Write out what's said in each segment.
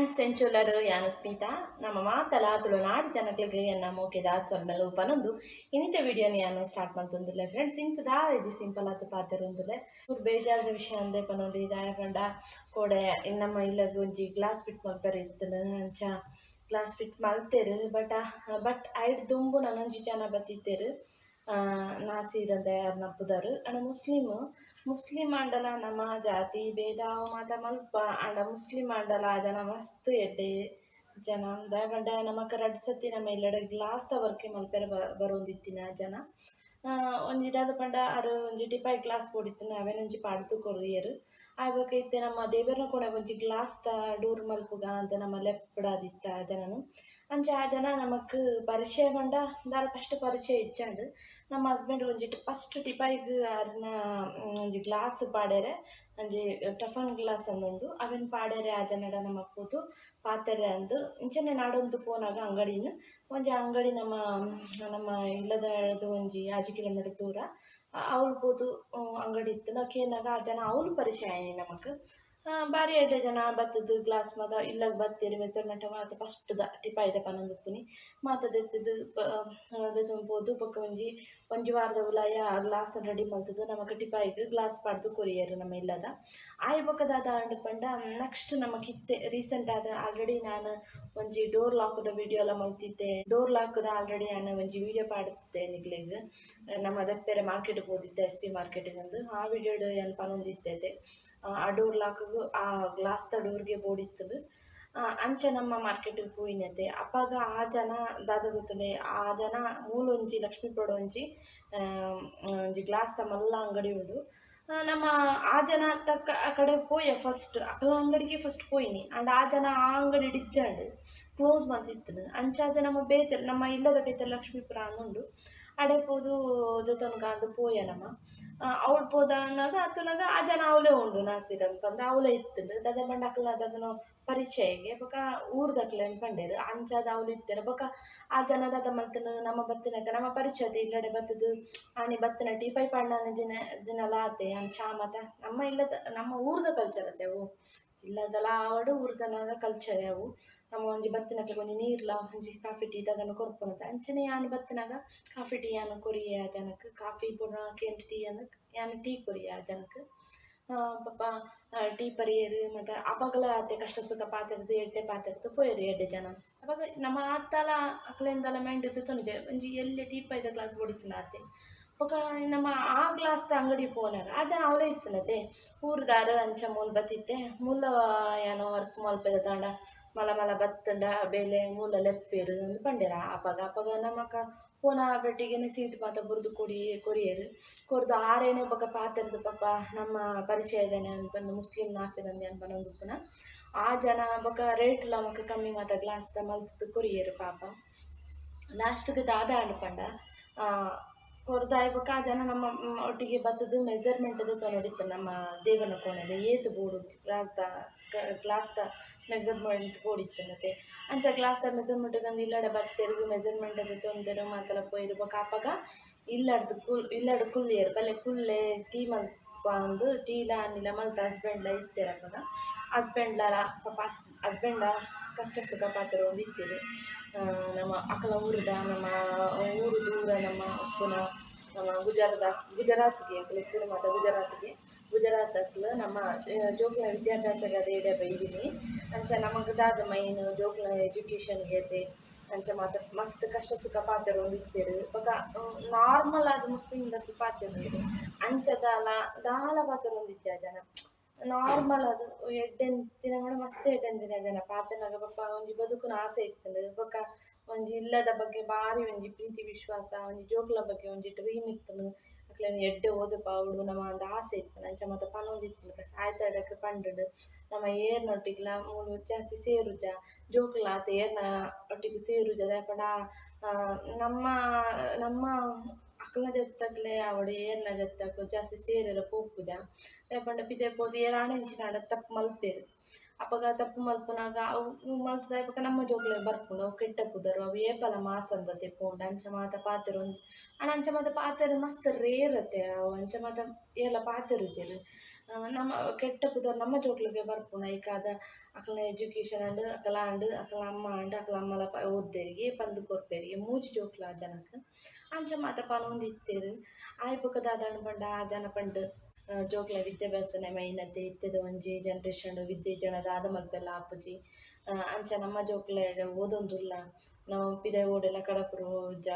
Friends ಎಂಚುಲರು ಯಾನು ಸ್ಮಿತಾ ನಮ್ಮ ಮಾತಲ ತುಳುನಾಡು ಜನಗಳಿಗೆ ಎನ್ನ ಮೋಕೆದ ಸ್ವರ್ಮಲು ಪನೊಂದು ಇನ್ನಿತ ವಿಡಿಯೋನಿ ಯಾನು ಸ್ಟಾರ್ಟ್ ಮಾಡ್ತೊಂದುಲ್ಲೆ ಫ್ರೆಂಡ್ಸ್ ಇಂತದ ಇದು ಸಿಂಪಲ್ ಆತ ಪಾತೆರೊಂದುಲ್ಲೆ ಇವ್ರು ಬೇಜಾರದ ವಿಷಯ ಅಂದೆ ಪನೊಂದು ದಾಯ ಪಂಡ ಕೋಡೆ ನಮ್ಮ ಇಲ್ಲಗ ಒಂಜಿ ಗ್ಲಾಸ್ ಫಿಟ್ ಮಲ್ಪೆರೆ ಇತ್ತನ ಅಂಚ ಗ್ಲಾಸ್ ಫಿಟ್ ಮಲ್ತೆರು ಬಟ್ ಐಡ್ ದುಂಬು ನನೊಂಜಿ ಜನ ಬತ್ತಿತ್ತೆರು ನಾಸೀರ್ ಅಂತ ಯಾರು ನಪ್ಪುದಾರು ಅಂಡ ಮುಸ್ಲಿಂ ಅಂಡಲ ನಮ್ಮ ಜಾತಿ ಭೇದ ಮಾತ ಮಲ್ಪ ಅಂಡ ಮುಸ್ಲಿಂ ಅಂಡಲ ಜನ ಮಸ್ತ್ ಎಡ್ಡೆ ಜನ ದಾಯಪಂಡ ನಮಕ್ ರಡ್ಡ್ ಸತಿ ನಮ್ಮ ಇಲ್ಲಡ ಗ್ಲಾಸ್ ದ ವರ್ಕೆ ಮಲ್ಪೆರೆ ಬರೋಂದಿತ್ತಿನ ಜನ ಒಂಜಿ ದಾದ ಪಂಡ ಅರು ಒಂಜಿ ಟಿಪಾಯಿ ಗ್ಲಾಸ್ ಪೋಡಿತ್ತಿನ ಅವೆನೊಂಜಿ ಪಾಡ್ದು ಕೊರಿಯರು ಆಯ್ಬಕ್ಕೆ ಇತ್ತೆ ನಮ್ಮ ದೇವರನ ಕೊನೆಗೆ ಒಂಜಿ ಗ್ಲಾಸ್ ದ ಡೋರ್ ಮಲ್ಪುಗ ಅಂತ ನಮ್ಮ ಲೆಪ್ಪಡಾದಿತ್ತ ಆ ಜನನು ಅಂಚ ಆ ಜನ ನಮಕ್ ಪರಿಚಯ ಪಂಡ ದಾಲ ಫಸ್ಟ್ ಪರಿಚಯ ಇಜ್ಜಂಡು ನಮ್ಮ ಹಸ್ಬೆಂಡ್ ಒಂಜಿಟ್ಟು ಫಸ್ಟ್ ಟಿಪಾಯಿಗ್ ಅರ್ನ ಒಂಜಿ ಗ್ಲಾಸ್ ಪಾಡ್ಯರೆ ಒಂಜಿ ಟಫನ್ ಗ್ಲಾಸ್ ಅಂದುಂಡು ಅವೆನ್ ಪಾಡ್ಯರೆ ಆ ಜನಡ ನಮಕ್ ಪೋದು ಪಾತೆರೆ ಅಂದು ಇಂಚನೆ ನಾಡೊಂದು ಪೋನಾಗ ಅಂಗಡಿನ ಒಂಜಿ ಅಂಗಡಿ ನಮ್ಮ ಇಲ್ಲದ ಒಂಜಿ 5 ಕಿಲೋಮೀಟರ್ ದೂರ ಅವ್ಲು ಪೋದು ಅಂಗಡಿ ಇತ್ತು ನಾಕೇನಾಗ ಆ ಜನ ಅವ್ಲು ಪರಿಚಯ ಆಯ್ನಿ ನಮಕ್ ಬಾರಿ ಎಡ್ಡೆ ಜನ ಬತ್ತದು ಗ್ಲಾಸ್ ಮಾತ ಇಲ್ಲಗ್ ಬತ್ತೇರಿ ಮೆಜರ್ಮೆಂಟ್ ಮಾತ ಫಸ್ಟ್ ದ ಟಿಪಾಯಿದ ಪನೊಂದುಪ್ಪುನಿ ಮಾತ ದೆತ್ತದು ದೆತೊಂದು ಬೊಕ್ಕ ಒಂಜಿ ವಾರದ ಉಲಾಯ ಗ್ಲಾಸ್ ರೆಡಿ ಮಲ್ತದು ನಮಕ್ ಟಿಪಾಯಿಗ್ ಗ್ಲಾಸ್ ಪಾಡ್ದು ಕೊರಿಯರು ನಮ್ಮ ಇಲ್ಲದ ಆಯ್ ಬೊಕ್ಕದಾದ ಅಂಡ್ ಪಂಡ ನೆಕ್ಸ್ಟ್ ನಮಕ್ ಇತ್ತೆ ರೀಸೆಂಟ್ ಆದ ಆಲ್ರೆಡಿ ನಾನು ಒಂಜಿ ಡೋರ್ ಲಾಕ್ದ ವಿಡಿಯೋ ಎಲ್ಲ ಮಲ್ತಿದ್ದೆ ಡೋರ್ ಲಾಕ್ದ ಆಲ್ರೆಡಿ ನಾನು ಒಂಜಿ ವಿಡಿಯೋ ಪಾಡಿದ್ದೆ ನಿಕ್ಲೆಗ್ ನಮ್ಮ ದೆಪ್ಪೆರೆ ಮಾರ್ಕೆಟ್ಗೆ ಹೋದಿದ್ದೆ SP ಮಾರ್ಕೆಟ್ಗೆ ಅಂದು ಆ ವಿಡಿಯೋಡ್ ಏನು ಪನೊಂದಿತ್ತೆ ಆ ಡೋರ್ ಲಾಕ್ಗ್ ಆ ಗ್ಲಾಸ್ ದ ಡೋರ್ಗೆ ಬೋಡಿತ್ತದು ಅಂಚ ನಮ್ಮ ಮಾರ್ಕೆಟ್ಗೆ ಪೋಯಿನತೆ ಅಪಾಗ ಆ ಜನ ದಾದ ಗೊತ್ತುಂಡೆ ಆ ಜನ ಮೂಲೊಂಜಿ ಲಕ್ಷ್ಮೀಪುರ ಒಂಜಿ ಗ್ಲಾಸ್ ದ ಮಲ್ಲ ಅಂಗಡಿ ಉಂಡು ನಮ್ಮ ಆ ಜನ ತಕ್ಕ ಆ ಕಡೆ ಪೋಯ ಫಸ್ಟ್ ಅಕಲ ಅಂಗಡಿಗೆ ಫಸ್ಟ್ ಪೋಯಿನಿ ಅಂಡ್ ಆ ಜನ ಆ ಅಂಗಡಿ ಡಿಜ್ಜಂಡು ಕ್ಲೋಸ್ ಮಲ್ತಿತ್ತು ಅಂಚಾದ ನಮ್ಮ ಬೇತೆ ನಮ್ಮ ಇಲ್ಲದ ಬೇತೆ ಲಕ್ಷ್ಮೀಪುರ ಅನ್ನುಂಡು ಅಡೆ ಪೋದು ದೊತೊನ್ಗ ಅದು ಪೋಯ ನಮ್ಮ ಅವಳು ಪೋದ ಅನ್ನೋದು ಅತ್ತುನಾಗ ಆ ಜನ ಅವಲೇ ಉಂಡು ನಾಸೀರ್ ಅಂತ ಪಂದ ಅವಲೇ ಇತ್ತುಂಡು ದಾದ ಪಂಡ ಅಕಲ ಅದನ್ನು ಪರಿಚಯಗೆ ಬೊಕ ಊರ್ದಕ್ಲೆ ಪಂಡೇರು ಅಂಚಾದ ಅವಳು ಇತ್ತಾರೆ ಬೊಕ ಆ ಜನ ದಾದ ಮಲ್ತನು ನಮ್ಮ ಬತ್ತಿನಾಗ ನಮ್ಮ ಪರಿಚಯತೆ ಇಲ್ಲಡೆ ಬತ್ತದು ಆನೆ ಬತ್ತಿನ ಟೀಪೈ ಪಾಡ್ನ ದಿನ ಲಾತೆ ಅಂಚ ಮತ ನಮ್ಮ ಇಲ್ಲದ ನಮ್ಮ ಊರ್ದ ಕಲ್ಚರ್ ಅತ್ತೆ ಅವು ಇಲ್ಲದಲ್ಲ ಆವಡು ಊರ್ದನಾಗ ಕಲ್ಚರ್ ಅವು ನಮ್ಮ ಒಂಜಿ ಬತ್ತಿನಕ್ಲೆ ಒಂಜಿ ನೀರ್ಲ ಒಂಜಿ ಕಾಫಿ ಟೀ ತಗನ ಕೊರ್ಪುನದ ಅಂಚನೆ ಯಾನು ಬತ್ತಿನಾಗ ಕಾಫಿ ಟೀ ಯಾನು ಕೊರಿಯೆ ಆ ಜನಕ್ ಕಾಫಿ ಪುನ ಕೆಂಟು ಟೀ ಅನ್ನು ಯಾನು ಟೀ ಕೊರಿಯೆ ಆ ಜನಕ್ ಪಪ್ಪ ಟೀ ಪರಿಯರು ಮತ್ತು ಅಪಗಲ ಅತ್ತೆ ಕಷ್ಟ ಸುಖ ಪಾತಿರ್ದು ಎಡ್ಡೆ ಪಾತಿರ್ದು ಪೋಯರು ಎಡ್ಡೆ ಜನ ಅವಾಗ ನಮ್ಮ ಆತ್ತಲ ಅಕ್ಲೆಂದಲ ಮೆಂಡಿದ್ದು ತೊಂಜೆ ಒಂಜಿ ಎಲ್ಲಿ ಟೀ ಪೈದ ಗ್ಲಾಸ್ ಹೊಡಿತಿನ ಅತ್ತೆ ಬೊಕ ನಮ್ಮ ಆ ಗ್ಲಾಸ್ ದ ಅಂಗಡಿ ಪೋನಾಗ ಆ ಜನ ಅವಲೇ ಇತ್ತನತೆ ಊರ್ದಾರು ಅಂಚ ಮೂಲ ಬತ್ತಿತ್ತೆ ಮೂಲ ಏನೋ ವರ್ಕ್ ಮಲ್ಪೆದ ತಾಂಡ ಮಲ ಬತ್ತಂಡ ಬೇಲೆ ಮೂಲ ಲೆಪ್ಪೇರು ಅಂದು ಪಂಡ್ಯರ ಅಪಗ ನಮಕ ಪೋನ ಬೆಟ್ಟಿಗೆನೆ ಸೀಟ್ ಮಾತ ಬುರ್ದು ಕೊರಿಯರು ಕೊರ್ದು ಆರೇನೆ ಬೊಕ ಪಾತೆರ್ದು ಪಪ್ಪ ನಮ್ಮ ಪರಿಚಯದೇನೆ ಅನ್ಪಂದು ಮುಸ್ಲಿಂ ನಾಸಿರ್ ಅಂದೆ ಅನ್ಪನೊಂದು ಪುನ ಆ ಜನ ಬೊಕ ರೇಟ್ ನಮಕ್ ಕಮ್ಮಿ ಮಾತ ಗ್ಲಾಸ್ ದ ಮಲ್ತದ್ದು ಕೊರಿಯರು ಪಾಪ ಲಾಸ್ಟ್ಗೆ ದಾದ ಅನ್ಪಂಡ ಕೊರ್ದಾಯ್ ಬೊಕ ಆ ಜನ ನಮ್ಮ ಒಟ್ಟಿಗೆ ಬತ್ತದು ಮೆಜರ್ಮೆಂಟ್ದು ತೊಗೊಂಡಿತ್ತು ನಮ್ಮ ದೇವನ ಕೋಣೆದ ಏತು ಬೋರ್ಡು ಗ್ಲಾಸ್ ದ ಮೆಜರ್ಮೆಂಟ್ ಬೋರ್ಡಿತ್ತನತೆ ಅಂಚ ಗ್ಲಾಸ್ ದ ಮೆಜರ್ಮೆಂಟ್ ಗಂದು ಇಲ್ಲಡೆ ಬತ್ತೆರ್ಗು ಮೆಜರ್ಮೆಂಟ್ ಅದು ತೊಂದರೆ ಮಾತಲ ಪೋಯಿರು ಬೊಕ ಅಪಗ ಇಲ್ಲಡು ಕುಲ್ಲಿಯರು ಬಲ್ಲೆ ಕುಲ್ಲೆ ಟೀ ಮಲ್ಪಂದು ಟೀಲ ಅನ್ನಿಲ ಮಲ್ತ ಹಸ್ಬೆಂಡ್ಲ ಇತ್ತೆರಪಗ ಹಸ್ಬೆಂಡ್ಲ ಪಾಪ ಹಸ್ಬೆಂಡ ಕಷ್ಟ ಸುಖ ಪಾತ್ರ ಒಂದು ಇತ್ತೇವೆ ನಮ್ಮ ಅಕಲ ಊರದ ನಮ್ಮ ಊರು ದೂರ ನಮ್ಮ ಪುನ ನಮ್ಮ ಗುಜರಾತ್ಗೆ ಪುನ ಮಾತ ಗುಜರಾತ್ಗೆ ನಮ್ಮ ಜೋಕ್ಲ ವಿದ್ಯಾಭ್ಯಾಸಗೆ ಅದೇ ಎಡೆ ಬೈದಿನಿ ಅಂಚ ನಮಗೆ ದಾದ ಮೈನ್ ಜೋಕ್ಲ ಎಜುಕೇಷನ್ಗೆ ಐತೆ ಅಂಚ ಮಾತ ಮಸ್ತ್ ಕಷ್ಟ ಸುಖ ಪಾತೆರ ಒಂದು ಇತ್ತೇರು ಬೊಕ ನಾರ್ಮಲ್ ಆದ ಮುಸ್ಲಿಮ್ದಕ್ಕೆ ಪಾತೆರ ಅಂಚದಾಲ ದಾಲ ಪಾತೆರ ಒಂದಿಜ್ಜ ಜನ ನಾರ್ಮಲ್ ಅದು ಎಡ್ಡೆಂತಿನ ಕೂಡ ಮಸ್ತ್ ಎಡ್ಡೆಂತಿನ ಜನ ಪಾತೆನಾಗ ಪಪ್ಪ ಒಂಜಿ ಬದುಕುನ ಆಸೆ ಇತ್ತಂಡು ಬೊಕ ಒಂಜಿ ಇಲ್ಲದ ಬಗ್ಗೆ ಬಾರಿ ಒಂಜಿ ಪ್ರೀತಿ ವಿಶ್ವಾಸ ಒಂಜಿ ಜೋಕ್ಲ ಬಗ್ಗೆ ಒಂಜಿ ಡ್ರೀಮ್ ಇತ್ತನು ಅಕ್ಲೆನ್ ಎಡ್ಡೆ ಓದು ಪಾವುಡು ನಮ್ಮ ಒಂದು ಆಸೆ ಇತ್ತನು ಅಂಚ ಮಾತ ಪನೊಂದಿತ್ತು ಆಯ್ತಡಕ್ಕೆ ಪಂಡುಡು ನಮ್ಮ ಏರ್ನೊಟ್ಟಿಗ್ಲ ಮೂಲು ಜಾಸ್ತಿ ಸೇರುಜ ಜೋಕ್ಲ ಆತ ಏರ್ನ ಒಟ್ಟಿಗೆ ಸೇರುಜ ದಾಯಪಂಡ ನಮ್ಮ ಅಕ್ಲ ಜೊತ್ತಕ್ಲೆ ಅವಡು ಏರ್ನ ಜೊತ್ತಕ್ಲು ಜಾಸ್ತಿ ಸೇರೆಲ ಪೋಪುಜ ದಾಯಪಂಡ ಪಿತೆ ಪೋದು ಏರಾಣೆಂಚಿನಾಡ ತಪ್ಪು ಮಲ್ಪೇರು ಅಪಗ ತಪ್ಪು ಮಲ್ಪುನಾಗ ಅವು ಮಲ್ತದ ಇಪ್ಪಗ ನಮ್ಮ ಜೋಕ್ಲೆ ಬರ್ಪುಂಡು ಅವು ಕೆಟ್ಟ ಪುದರು ಅವು ಏಪಲ ಮಾಸಂದ ತೆಪ್ಪುಂಡು ಅಂಚ ಮಾತ ಪಾತೆರು ಅಂಚ ಮಾತ ಪಾತೆರು ಮಸ್ತ್ ರೇರ್ ಅತ್ತೆ ಅವು ಅಂಚ ಮಾತ ಏಲ ಪಾತೆರು ಇದ್ದೇರು ನಮ್ಮ ಕೆಟ್ಟ ಪುದರ್ ನಮ್ಮ ಜೋಕ್ಲೆಗೆ ಬರ್ಪುನ ಐಕಾದ ಅಕ್ಲ ಎಜುಕೇಷನ್ ಅಂಡ್ ಅಕ್ಲ ಅಮ್ಮ ಅಂಡ್ ಅಕ್ಲ ಅಮ್ಮಲ ಓದ್ದೇರಿಗೆ ಪಂದು ಕೊರ್ಪೇರಿಗೆ ಮೂಜಿ ಜೋಕ್ಲ ಆ ಜನಕ್ಕೆ ಅಂಚ ಮಾತ ಪನೊಂದು ಇತ್ತೇರು ಆಯ್ ಬೊಕ ದಾದಾಂಡ್ ಪಂಡ ಆ ಜನ ಪಂಡ್ ಜೋಕ್ಲ ವಿದ್ಯಾಭ್ಯಾಸನೆ ಮೈನತ್ತೆ ಇತ್ತದ ಒಂಜಿ ಜನ್ರೇಷನ್ ವಿದ್ಯೆ ಜನ ದಾದ ಮಲ್ಪೆಲ್ಲ ಆಪುಜಿ ಅಂಚ ನಮ್ಮ ಜೋಕ್ಲ ಓದೊಂದುಲ್ಲ ನಾವು ಉಪ್ಪಿದೆ ಓಡೆಲ್ಲ ಕಡಪುರು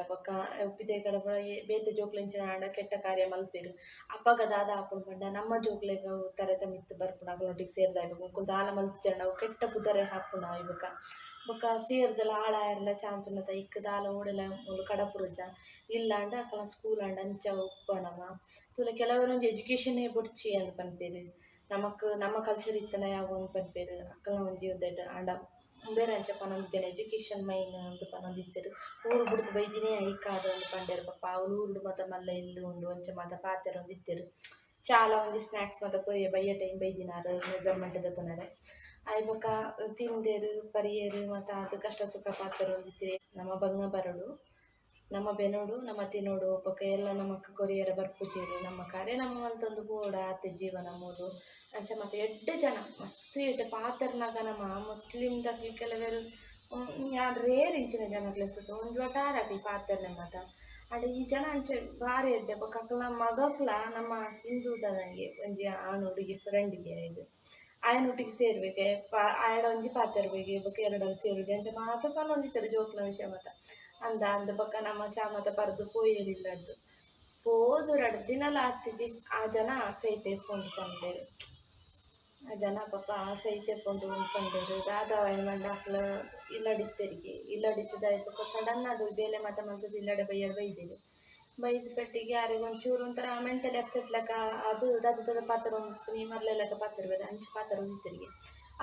ಬೊಕ್ಕ ಉಪ್ಪಿದೆ ಕಡಪುರ ಬೇತೆ ಜೋಕ್ಲೆಂಚಿನ ಆಂಡ ಕೆಟ್ಟ ಕಾರ್ಯ ಮಲ್ಪೆರು ಅಪ್ಪಗ ದಾದ ಆಪುಂಡು ಪಂಡ ನಮ್ಮ ಜೋಕ್ಲೆಗ್ ತರೆತ ಮಿತ್ತು ಬರ್ಪುಂಡು ಅಕ್ಲೊಟ್ಟಿಗೆ ಸೇರ್ದಾಯ್ಬೇಕು ಮುಕ್ಕು ದಾಲ ಮಲ್ತಿಜಂಡ ಅವು ಕೆಟ್ಟ ಪುದರೆ ಹಾಪುಂಡು ಅವು ಬೊಕ್ಕ ಬೊಕ್ಕ ಸೇರ್ದಲ ಆಳಾಯರ್ಲ ಚಾನ್ಸ್ ಉನ್ನತ ಇಕ್ಕ ದಾಲ ಓಡೆಲ್ಲ ಮೂಲು ಕಡಪುರುಜ ಇಲ್ಲಾಂಡ ಅಕಲ ಸ್ಕೂಲ್ ಅಂಡ ಅಂಚ ಉಪ್ಪನಮ ತುಲ ಕೆಲವರೊಂದು ಎಜುಕೇಷನ್ನೇ ಬೊಡ್ಚಿ ಅಂದ್ ಪನ್ಪೆರು ನಮಕ್ ನಮ್ಮ ಕಲ್ಚರ್ ಇತ್ತನ ಯಾವ ಒಂದು ಪನ್ಪೆರು ಅಕ್ಕಲ ಒಂಜಿ ಉದ್ದೆಟ್ ಆಂಡ ಬೇರೆ ಅಂಚ ಪನೊಂದಿದ್ದೇನೆ ಎಜುಕೇಷನ್ ಮೈನ್ ಅಂತ ಪನೊಂದಿತ್ತೆರು ಊರು ಬಿಡ್ದು ಬೈದಿನೇ ಐಕಾದ ಒಂದು ಪಂಡೆರು ಪಪ್ಪ ಅವ್ರು ಊರುಡು ಮಾತ ಮಲ್ಲ ಇಲ್ಲಿ ಉಂಡು ಒಂಚ ಮಾತ ಪಾತೆರು ಒಂದಿತ್ತೆರು ಚಾಲ ಒಂಜಿ ಸ್ನ್ಯಾಕ್ಸ್ ಮಾತ ಕೊರಿಯ ಬಯ್ಯ ಟೈಮ್ ಬೈದಿನಾರು ಮೆಜರ್ಮೆಂಟ್ ದತ್ತುನರೆ ಆಯ್ ಬೊಕ ತಿಂದೆರು ಪರಿಯೆರು ಮತ್ತು ಅದು ಕಷ್ಟ ಸುಖ ಪಾತೆರು ಒಂದಿತ್ತೆರು ನಮ್ಮ ಬಂಗ ಬರಡು ನಮ್ಮ ಬೆನೋಡು ನಮ್ಮ ತಿನ್ನೋಡು ಒಬ್ಬಕ ಎಲ್ಲ ನಮಕ್ ಕೊರಿಯರ ಬರ್ಪುಜೇರು ನಮ್ಮ ಕಾರ್ಯ ನಮ್ಮ ಮಲ್ತೊಂದು ಬೋಡ ಆತೆ ಜೀವನ ಮೂರು ಅಂಚ ಮತ್ತೆ ಎಡ್ಡೆ ಜನ ಮಸ್ತ್ ಎಡ್ಡೆ ಪಾತರ್ನಾಗ ನಮ್ಮ ಮುಸ್ಲಿಂ ದಕ್ಲಿ ಕೆಲವರು ಯಾರು ರೇರ್ ಇಂಚಿನ ಜನಗ್ಲೆತ್ತು ಒಂದು ವಟಾರ ಈ ಪಾತರ್ನೆ ಮಾತ ಅಡೆ ಈ ಜನ ಅಂಚೆ ಭಾರಿ ಎಡ್ಡೆ ಬೊಕ್ಕ ಮಗಕ್ಲ ನಮ್ಮ ಹಿಂದೂದನಿಗೆ ಒಂಜಿ ಆಣ್ ಹುಡುಗಿ ಫ್ರೆಂಡ್ಗೆ ಇದು ಆಯನೊಟ್ಟಿಗೆ ಸೇರ್ಬೇಕೆ ಆಯಡ ಒಂಜಿ ಪಾತೆರ್ಬೇಕೆ ಬೊಕ್ಕ ಎರಡಲ್ಲಿ ಸೇರುದು ಅಂತ ಮಾತ ಪನ್ನೊಂದಿತ್ತಾರೆ ಜೋಕ್ಲ ವಿಷಯ ಮಾತ ಅಂದ ಬೊಕ್ಕ ನಮ್ಮ ಚಾಮತ ಪರ್ದು ಪೋಯಲಿಲ್ಲದ್ದು ಪೋದು 2 ದಿನಲ ಆತಿಜಿ ಆ ಜನ ಸೈತೆ ಪೋಂಡು ಪಂಡೇರು ಆ ಜನ ಪಾಪ ಸೈತೆ ಪೋಂಡು ಪಂಡೇರು ದಾದವಾಯ್ ಮಂಡ ಅಕ್ಲ ಇಲ್ಲಡಿತ್ತೆರಿಗೆ ಇಲ್ಲಡಿತ್ತದಾಯ್ತು ಸಡನ್ ಅದು ಬೇಲೆ ಮಾತ ಮಂತದ್ದು ಇಲ್ಲಡೆ ಬೈಯಡ್ ಬೈದಿರು ಬೈದು ಪೆಟ್ಟಿಗೆ ಯಾರಿಗೆ ಒಂಚೂರು ಒಂಥರ ಮೆಂಟಲಿ ಅಪ್ಸೆಟ್ ಲೆಕ್ಕ ಅದು ದಾದ ಪಾತ್ರ ಒಂದು ನೀ ಮರ್ಲೆಕ್ಕ ಪಾತ್ರ ಅಂಚು ಪಾತ್ರ ಒಂದಿತ್ತರಿಗೆ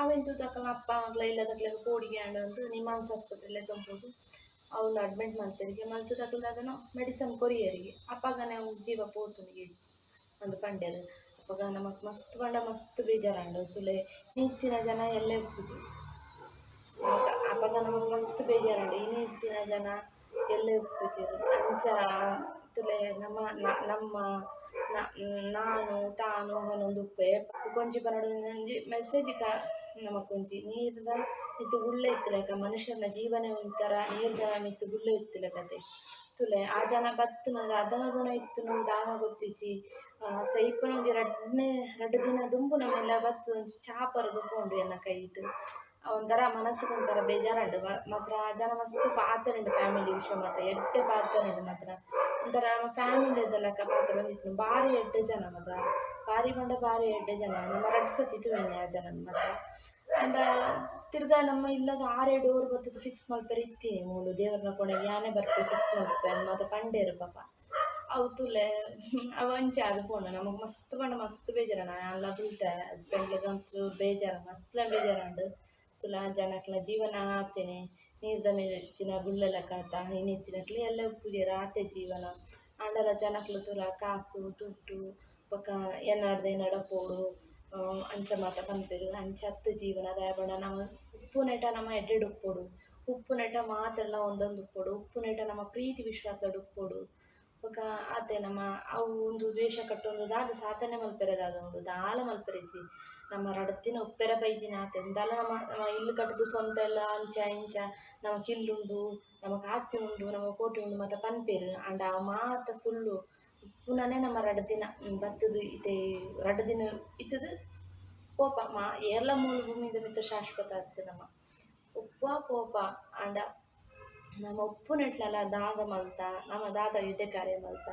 ಅವೆಂತೂ ತಕ್ಕ ಅಪ್ಪ ಆಗ್ಲ ಇಲ್ಲದಕ್ಲೆಲ್ಲ ಕೋಡಿಗೆ ಅಂಡು ನಿಮ್ಮಾನ್ಸ್ ಆಸ್ಪತ್ರೆಯಲ್ಲೇ ತಂಬೋದು ಅವ್ನು ಅಡ್ಮಿಟ್ ಮಾಡ್ತಾರಿಗೆ ಮಲ್ತದಾಗಲ ಅದನ್ನು ಮೆಡಿಸನ್ ಕೊರಿಯರಿಗೆ ಅಪ್ಪಗನೆ ಜೀವ ಪೋತುನಿಗೆ ಒಂದು ಪಂಡ್ಯದ ಅಪ್ಪಗ ನಮಕ್ ಮಸ್ತ್ ಪಂಡ ಮಸ್ತ್ ಬೇಜಾರಂಡು ತುಲೆ ನೀತಿನ ಜನ ಎಲ್ಲೇ ಉಪ್ಪುದು ಅಪ್ಪಗ ನಮಕ್ ಮಸ್ತ್ ಬೇಜಾರಂಡು ಈ ನೀತಿನ ಜನ ಎಲ್ಲೇ ಉಪ್ಪುಜರು ಅಂಚ ತುಲೆ ನಮ್ಮ ನಮ್ಮ ನಾನು ತಾನು ಅವನೊಂದು ಉಪ್ಪೆ ಕೊಂಚಿ ಪನ್ನಡು ಒಂಜಿ ಮೆಸೇಜ್ ನಮಕೊಂಜಿ ನೀರ್ದ ಮಿತ್ತು ಗುಳ್ಳೆ ಇತ್ತಲೆಕ ಮನುಷ್ಯನ ಜೀವನ ಒಂಥರ ನೀರ್ದ ಮಿತ್ತು ಗುಳ್ಳೆ ಇತ್ತಲೆಕತೆ ತುಲೆ ಆ ಜನ ಬತ್ತುನದು ಅದನ ಋಣ ಇತ್ತು ದಾನ ಗೊತ್ತಿಜ್ಜಿ ಸೈಪನ ಒಂಜಿ 2 ದಿನ ದುಂಬು ನಮ್ಮೆಲ್ಲ ಬತ್ತು ಒಂಜಿ ಚಾಪರ ದುಂಬುಂಡು ಎನ್ನ ಕೈಟ್ ಒಂಥರ ಮನಸ್ಸಿಗೆ ಒಂಥರ ಬೇಜಾರುಂಡು ಮಾತ್ರ ಆ ಜನ ಮಸ್ತ್ ಪಾತರುಂಡು ಫ್ಯಾಮಿಲಿ ವಿಷಯ ಮಾತ್ರ ಎಡ್ಡೆ ಪಾತರುಂಡು ಮಾತ್ರ ಒಂಥರ ನಮ್ಮ ಫ್ಯಾಮಿಲಿದ ಲೆಕ್ಕ ಪಾತ್ರ ಒಂದಿತ್ತು ಭಾರಿ ಎಡ್ಡೆ ಜನ ಮಾತ್ರ ಭಾರಿ ಪಂಡ ಭಾರಿ ಎಡ್ಡೆ ಜನ ನಮ್ಮ 2 ಸತಿ ತುವೆನೆ ಆ ಜನ ಮಾತ್ರ ಅಂಡ ತಿರ್ಗಾ ನಮ್ಮ ಇಲ್ಲದ 6-7 ಓವರ್ ಬರ್ತದೆ ಫಿಕ್ಸ್ ಮಲ್ಪೆರೆ ಇತ್ತೀನಿ ಮೂಲು ದೇವ್ರನ್ನ ಕೊನೆಗೆ ಯಾನೇ ಬರ್ಪೆ ಫಿಕ್ಸ್ ಮಲ್ಪೆ ಮತ್ತು ಪಂಡೇರು ಪಾಪ ಅವು ತುಲೆ ಅವ ಅಂಚೆ ಅದು ಪೋಂಡು ನಮಗೆ ಮಸ್ತ್ ಪಂಡ ಮಸ್ತ್ ಬೇಜಾರಣ ಎಲ್ಲ ಬೀಳ್ತಾರೆ ಹಸ್ಬೆಂಡ್ಲಿಗೆ ಒಂಚೂರು ಬೇಜಾರು ಮಸ್ತ್ಲ ಬೇಜಾರುಂಡು ತುಲ ಜನಕ್ಲ ಜೀವನ ಆತೇನೆ ನೀರ್ದ ಮೇಲೆ ಇತ್ತಿನ ಗುಳ್ಳೆಲ್ಲ ಕಾತ ಇನ್ನಿತ್ತಿನಕ್ಲಿ ಎಲ್ಲ ಉಪ್ಪುಜೇರು ಆತೆ ಜೀವನ ಅಂಡಲ ಜನಕ್ಲು ತುಲ ಕಾಸು ದುಡ್ಡು ಬೊಕ್ಕ ಏನಾಡ್ದೆ ಪೋಡು ಅಂಚ ಮಾತ ಪನ್ಪೆರು ಅಂಚತ್ತು ಜೀವನ ದಾಯಬಂಡ ನಮ್ಮ ಉಪ್ಪು ನೆಟ ನಮ್ಮ ಎಡ್ಡೆಡು ಉಪ್ಪೊಡು ಉಪ್ಪು ನೆಟ ಮಾತೆಲ್ಲ ಒಂದೊಂದು ಉಪ್ಪೊಡು ಉಪ್ಪು ನೆಟ ನಮ್ಮ ಪ್ರೀತಿ ವಿಶ್ವಾಸಡು ಉಪ್ಪೊಡು ಬೊಕ್ಕ ಆತೆ ನಮ್ಮ ಅವು ಒಂದು ದ್ವೇಷ ಕಟ್ಟೊಂದು ದಾದ ಸಾಧನೆ ಮಲ್ಪೆರೆ ದಾದ ಉಂಡು ದಾಲ ಮಲ್ಪೆರೆಜಿ ನಮ್ಮ ರಡ್ದಿನ ಉಪ್ಪೆರ ಬೈದಿನ ಆತೆ ದಾಲ ನಮ್ಮ ಇಲ್ಲು ಕಟ್ಟದು ಸ್ವಂತ ಎಲ್ಲ ಅಂಚ ಇಂಚ ನಮಕ್ ಇಲ್ಲುಂಡು ನಮಕ್ ಆಸ್ತಿ ಉಂಡು ನಮ್ಮ ಕೋಟಿ ಉಂಡು ಮತ್ತು ಪನ್ಪೇರು ಅಂಡ ಮಾತ ಸುಳ್ಳು ಪುನಃ ನಮ್ಮ 2 ದಿನ ಬತ್ತದು ಇತ್ತೆ 2 ದಿನ ಇತ್ತದು ಪೋಪ ಏರ್ಲ ಮೂಲ ಭೂಮಿದ ಮಿತ್ತ ಶಾಶ್ವತ ಆಗ್ತದೆ ನಮ್ಮ ಉಪ್ಪ ಪೋಪ ಅಂಡ ನಮ್ಮ ಉಪ್ಪು ನೆಟ್ಲಲ್ಲ ದಾದ ಮಲ್ತ ನಮ್ಮ ದಾದ ಇಡ್ಡೆ ಕಾರ್ಯ ಮಲ್ತ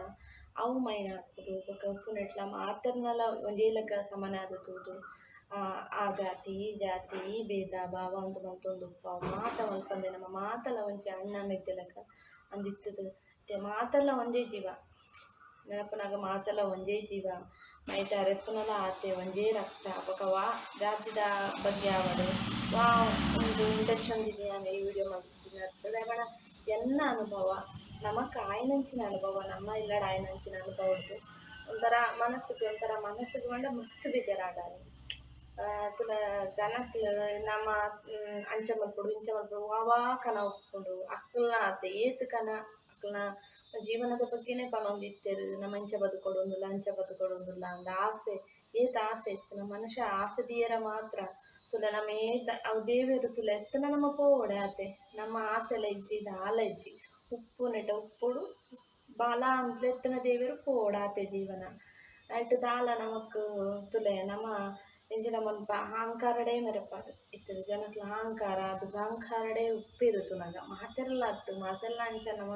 ಅವು ಮೈನ್ ಹಾಕ್ಬಿಡು ಬೊಕ್ಕ ಉಪ್ಪು ನೆಟ್ಲ ಮಾತರ್ನೆಲ್ಲ ಒಂಜೇಲಕ್ಕ ಸಮಾನ ಆದದ್ದು ಆ ಜಾತಿ ಈ ಜಾತಿ ಈ ಭೇದ ಭಾವ ಅಂತ ಮಲ್ತೊಂದು ಉಪ್ಪ ಮಾತ ಮಲ್ಪಂದೆ ನಮ್ಮ ಮಾತಲ್ಲ ಒಂಚೆ ಅಣ್ಣ ಮೆದ್ದೆಲಕ್ಕ ಅಂದಿತ್ತದು ಮಾತಲ್ಲ ಒಂದೇ ಜೀವ ನೆನಪನಾಗ ಮಾತಲ್ಲ ಒಂದೇ ಜೀವ ಮೈಟ ರೆಪ್ಪನಲ್ಲ ಆತೆ ಒಂದೇ ರಕ್ತ ಬೊಕ ವಾ ಜಾತಿದ ಬಗ್ಗೆ ಅವಡು ವಾ ಒಂದು ಇಂಡಕ್ಷನ್ ಇದೆಯಾ ಈ ವಿಡಿಯೋ ಮಾಡ್ತಿದ್ದೀನಿ ಅರ್ಥದ ಬಣ ಎನ್ನ ಅನುಭವ ನಮಕ್ ಆಯ್ನಂಚಿನ ಅನುಭವ ನಮ್ಮ ಇಲ್ಲಡ ಆಯ್ನಂಚಿನ ಅನುಭವ ಉಂಟು ಒಂಥರ ಮನಸ್ಸಿಗೆ ಬಂಡ ಮಸ್ತ್ ಬೇಜಾರಾಡಾರು ತುಲ ಜನಕ್ಲ ನಮ್ಮ ಅಂಚ ಮಲ್ಪಡು ಇಂಚ ಮಲ್ಪಡು ವಾವಾ ಕನ ಒಪ್ಕೊಂಡು ಅಕ್ಕಲ್ನ ಆತೆ ಏತು ಕನ ಅಕ್ಕಲ್ನ ಜೀವನದ ಬಗ್ಗೆನೇ ಪನೊಂದಿತ್ತೇರು ನಮ್ಮ ಅಂಚ ಬದುಕೊಡೊಂದುಲ್ಲ ಅಂಚ ಬದುಕೊಡೊಂದುಲ್ಲ ಅಂದ ಆಸೆ ಏತ್ ಆಸೆ ಇತ್ತು ಮನುಷ್ಯ ಆಸೆ ತೀರ ಮಾತ್ರ ತುಲ ನಮ್ಮ ಏತ ಅವು ದೇವರು ತುಲ ಎತ್ತನ ನಮ್ಮ ಪೋವಡೆ ಆತೆ ನಮ್ಮ ಆಸೆಲ ಇಜ್ಜಿದ ಆಲ ಇಜ್ಜಿ ಉಪ್ಪು ನೆಟ ಉಪ್ಪುಡು ಬಾಲ ಅಂತ ಎತ್ತನ ದೇವರು ಪೋಡಾತೆ ಜೀವನ ಆಯ್ತು ದಾಲ ನಮಕ್ ತುಲೆ ನಮ್ಮ ಎಂಜಿನ ಮಲ್ಪ ಅಹಂಕಾರಡೇ ಮೆರಪಾಡು ಇತ್ತು ಜನಕ್ಲ ಅಹಂಕಾರ ಅದು ಅಹಂಕಾರಡೇ ಉಪ್ಪಿರುತ್ತು ನಗ ಮಾತೆಲ್ಲ ಅತ್ತು ಮಾತೆಲ್ಲ ಅಂಚ ನಮ್ಮ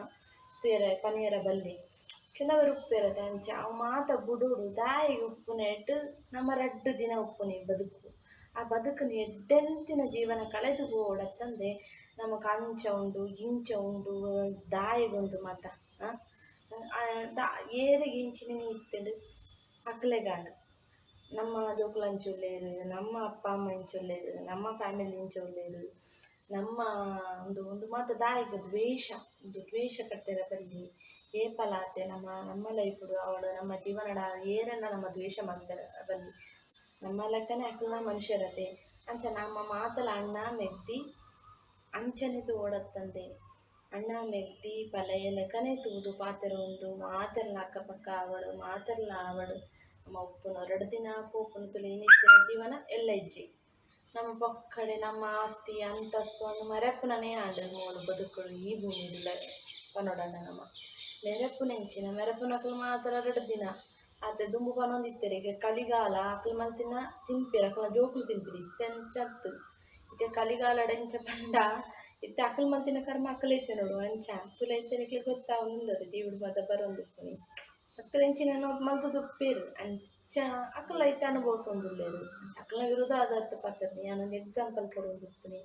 ತುಯರ ಪನಿಯರ ಬಲ್ಲಿ ಕೆಲವರು ಉಪ್ಪಿರತ್ತೆ ಅಂಚ ಅವು ಮಾತ ಬುಡುಡು ದಾಯಿಗೆ ಉಪ್ಪು ನೆಟ್ಟು ನಮ್ಮ 2 ದಿನ ಉಪ್ಪುನಿ ಬದುಕು ಆ ಬದುಕನ್ನು ಎಡ್ಡೆಂತಿನ ಜೀವನ ಕಳೆದು ಓಡತ್ತಂದೆ ನಮಗೆ ಅಂಚ ಉಂಡು ಇಂಚ ಉಂಡು ದಾಯಿಗೊಂದು ಮತ ಏರಿಗೆ ಇಂಚಿನ ಇತ್ತಂಡು ಅಕ್ಲೆಗಾಡು ನಮ್ಮ ಜೋಕುಲು ಒಳ್ಳೆಯದು ನಮ್ಮ ಅಪ್ಪ ಅಮ್ಮ ಒಳ್ಳೆಯದು ನಮ್ಮ ಫ್ಯಾಮಿಲಿ ಒಳ್ಳೆಯದು ನಮ್ಮ ಒಂದು ಮಾತು ದಾಯಿಗೆ ದ್ವೇಷ ಕಟ್ಟೆರ ಬಲ್ಲಿ ಏಪಲಾತೆ ನಮ್ಮ ಲೈಫುಡು ಅವಳು ನಮ್ಮ ಜೀವನಡ ಏರನ್ನ ನಮ್ಮ ದ್ವೇಷ ಮಾಡ್ತಾರೆ ಬಲ್ಲಿ ನಮ್ಮ ಲೆಕ್ಕನೇ ಅಕ್ಕಲ ಮನುಷ್ಯರತೆ ಅಂಚ ನಮ್ಮ ಮಾತಲ ಅಣ್ಣ ಮೆಗ್ದಿ ಅಂಚನೆ ಓಡತ್ತಂದೆ ಅಣ್ಣ ಮೆಗ್ದಿ ಪಲೆಯ ಲೆಕ್ಕನೆ ತೂದು ಪಾತೆರ ಒಂದು ಮಾತೆಲ್ಲ ಅಕ್ಕಪಕ್ಕ ಅವಳು ಮಾತೆಲ್ಲ ಅವಳು ನಮ್ಮ ಉಪ್ಪುನ 2 ದಿನ ಪೋಪುನ ತುಳಿ ನಿತ್ಯದ ಜೀವನ ಎಲ್ಲ ಇಜ್ಜಿ ನಮ್ಮ ಪಕ್ಕಡೆ ನಮ್ಮ ಆಸ್ತಿ ಅಂತಸ್ತು ಒಂದು ಮೆರಪುನನೇ ಆಂಡು ನೋಡು ಬದುಕುಳು ಈ ಭೂಮಿಡಿಲ್ಲ ಪನೋಡಣ್ಣ ನಮ್ಮ ಮೆರಪುನೆಂಚಿನ ಮೆರಪುನಕ್ಕಲು ಮಾತ್ರ 2 ದಿನ ಆತ ದುಂಬು ಪನೊಂದಿತ್ತೇರೆ ಈಗ ಕಲಿಗಾಲ ಅಕ್ಕಲು ಮಲ್ತಿನ ತಿಂಪಿರ ಅಕ್ಕಲ ಜೋಕುಲು ತಿಂಪಿರಿ ಇತ್ತೆಂಚತ್ತು ಇತ್ತೆ ಕಲಿಗಾಲಡೆಂಚ ಪಂಡ ಇತ್ತೆ ಅಕ್ಕಲು ಮಲ್ತಿನ ಕರ್ಮ ಅಕ್ಕಲು ಇತ್ತೆ ನೋಡು ಅಂಚ ತುಲ ಇತ್ತೆನಕ್ಕೆ ಗೊತ್ತಾವುಂದದು ದೇವುಡು ಬದ ಬರೊಂದಿಪ್ಪುನಿ ಅಕ್ಕಲೆಂಚಿನ ಮಲ್ತದು ಉಪ್ಪೇರು ಅಂಚ ಅಕ್ಕಲ ಐತೆ ಅನುಭವಿಸೊಂದುಲ್ಲೇರು ಅಕ್ಕಲ ವಿರುದ್ಧ ಆದತ್ತು ಪತ್ತನಿ ನಾನೊಂದು ಎಕ್ಸಾಂಪಲ್ ಕೊಡೋದಿಪ್ಪುನಿ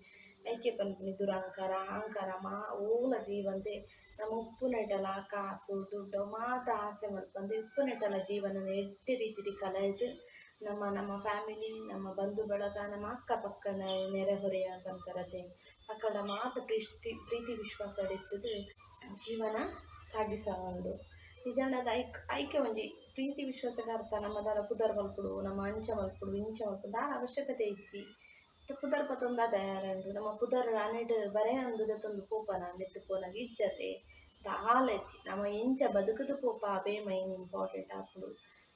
ಐಕೆ ಪನ್ಪುನಿ ದುರಹಂಕಾರ ಅಹಂಕಾರ ಓಲ ಜೀವಂತೆ ನಮ್ಮ ಉಪ್ಪು ನೆಟ್ಟಲ ಕಾಸು ದುಡ್ಡು ಮಾತ ಆಸೆ ಮಲ್ಪಂದು ಉಪ್ಪು ನೆಟ್ಟಲ ಜೀವನ ಎಡ್ಡೆ ರೀತಿ ಕಳೆದು ನಮ್ಮ ಫ್ಯಾಮಿಲಿ ನಮ್ಮ ಬಂಧು ಬಳಗ ನಮ್ಮ ಅಕ್ಕಪಕ್ಕ ನೆರೆಹೊರೆಯ ಅಂತರತೆ ಅಕ್ಕಡ ಮಾತ ಪ್ರೀತಿ ವಿಶ್ವಾಸ ಇರ್ತದೆ ಜೀವನ ಸಾಗಿಸಬಹುದು ಇದನ್ನದ ಐಕ್ಯ ಒಂಜಿ ಪ್ರೀತಿ ವಿಶ್ವಾಸದ ಅರ್ಥ ನಮ್ಮದರ ಪುದರ್ ಮಲ್ಪುಡು ನಮ್ಮ ಅಂಚ ಮಲ್ಪುಡು ಇಂಚ ಮಲ್ಪುಡು ದಾರ ಅವಶ್ಯಕತೆ ಇಜ್ಜಿ ಪುದರ್ ಪತ್ತೊಂದು ತಯಾರಂಡು ನಮ್ಮ ಪುದರ್ ಅನೆಡ್ ಬರೇ ಅಂದುದತ್ತೊಂದು ಪೋಪನ ನೆತ್ತು ಪೋನಾಗ ಇಜ್ಜತೆ ದಾಲೆಜ್ಜಿ ನಮ್ಮ ಇಂಚ ಬದುಕುದು ಪೋಪ ಅವೇ ಮೈನ್ ಇಂಪಾರ್ಟೆಂಟ್ ಆಪುಡು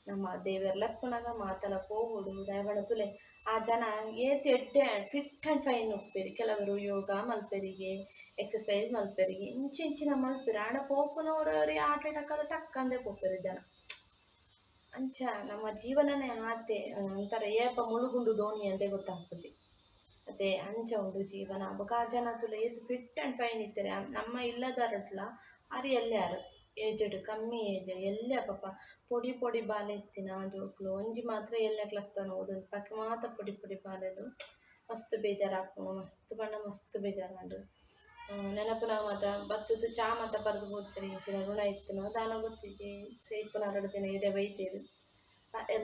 ನಮ್ಮ ದೇವರ್ಲಪ್ಪನಾಗ ಮಾತಲ ಪೋಗುಡು ದಯಬಡ ತುಲೆ ಆ ಜನ ಏತ್ ಎಡ್ಡೆ ಫಿಟ್ ಆ್ಯಂಡ್ ಫೈನ್ ಉಪ್ಪೇರಿ ಕೆಲವರು ಯೋಗ ಮಲ್ಪೆರಿಗೆ ಎಕ್ಸಸೈಸ್ ಮಲ್ಪೆರಿಗೆ ಇಂಚಿನ ಮಲ್ಪೆರಿ ಆಡ ಪೋಪುನವರವರಿಗೆ ಆಟ ಟಕ್ಕದ ಟಕ್ಕಂದೆ ಪೋಪೆರು ಜನ ಅಂಚ ನಮ್ಮ ಜೀವನನೇ ಆತೆ ಒಂಥರ ಏಪ ಮುಳುಗುಂಡು ದೋಣಿ ಅಂತೆ ಗೊತ್ತಾಗ್ತದೆ ಅದೇ ಅಂಚ ಉಂಡು ಜೀವನ ಬೊಕ ಆ ಜನ ತುಲೆ ಏತ್ ಫಿಟ್ ಆ್ಯಂಡ್ ಫೈನ್ ಇತ್ತಾರೆ ನಮ್ಮ ಇಲ್ಲದಾರಟ್ಲ ಅರಿ ಎಲ್ಲ್ಯಾರು ಏಜಡ್ ಕಮ್ಮಿ ಏಜ್ ಎಲ್ಲ ಪಾಪ ಪೊಡಿ ಬಾಲೆ ಇತ್ತಿನ ಜೋಕ್ಲು ಒಂಜಿ ಮಾತ್ರ ಎಲ್ಲ ಕ್ಲಾಸ್ ತನ ಓದೊಂದು ಪಕ್ಕ ಮಾತ್ರ ಪೊಡಿ ಬಾಲೆದು ಮಸ್ತ್ ಬೇಜಾರಾಗ್ತು ಮಸ್ತ್ ಬೇಜಾರಾಂಡು ನೆನಪುನ ಮಾತ ಬತ್ತದು ಚಾ ಮಾತ ಬರೆದು ಹೋಗ್ತಾರೆ ಇಂಚಿನ ಋಣ ಇತ್ತು ದಾನ ಗೊತ್ತಿಗೆ ಸೇಪುನ 2 ದಿನ ಇದೆ ಬೈತೇರು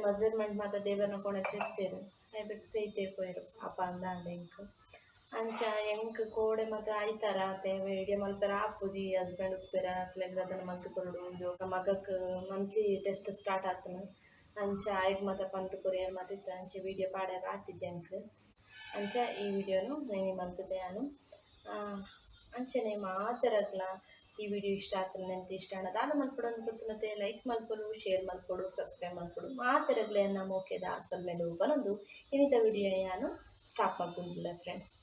ಮೆಜರ್ಮೆಂಟ್ ಮಾತ ದೇವರನ್ನ ಕೊನೆ ತಿರ್ತೇರು ಐಬೇಕು ಸೈತೆ ಪೋಯರು ಅಪ್ಪ ಅಂದಾಂಡೆ ಇಂಕು ಅಂಚ ಎಂಕ್ ಕೋಡೆ ಮತ್ತು ಆಯ್ತಾರ ವಿಡಿಯೋ ಮಲ್ಪರ ಆಪುಜಿ ಹಸ್ಬೆಂಡ್ ಉಪ್ಪೆರ ಅಕ್ಲೆಗ್ ಅದನ್ನು ಮಲ್ತು ಕೊರಡು ಜೋಕ ಮಗಕ್ಕೆ ಮಂತ್ಲಿ ಟೆಸ್ಟ್ ಸ್ಟಾರ್ಟ್ ಆಗ್ತಾನೆ ಅಂಚ ಆಯ್ತು ಮತ್ತು ಪಂತು ಕೊರಿಯರ್ ಮತ್ತು ಅಂಚ ವಿಡಿಯೋ ಪಾಡ್ಯಾರ ಆತಿದ್ದೆ ಅಂಕ್ ಅಂಚ ಈ ವಿಡಿಯೋನು ನೇನಿ ಮಲ್ತಿದ್ದೆ ನಾನು ಅಂಚನೆ ಮಾತರಕ್ಲ ಈ ವಿಡಿಯೋ ಇಷ್ಟ ಆಗ್ತದೆ ನೆನಪು ಇಷ್ಟ ಅನ್ನೋದು ಮಲ್ಕೊಡು ಅನ್ಕೊಳ್ತೀನಿ ಲೈಕ್ ಮಲ್ಕೊಡು ಶೇರ್ ಮಲ್ಕೊಡು ಸಬ್ಸ್ಕ್ರೈಬ್ ಮಲ್ಕೊಡು ಮಾತರಗ್ಲೆ ನಮ್ಮ ಓಕೆದ ಅಸಲ್ ಮೇಲೆ ಬಂದು ಇನ್ನಿತ ವಿಡಿಯೋ ನಾನು ಸ್ಟಾಪ್ ಮಾಡ್ಕೊಂಡಿಲ್ಲ ಫ್ರೆಂಡ್ಸ್.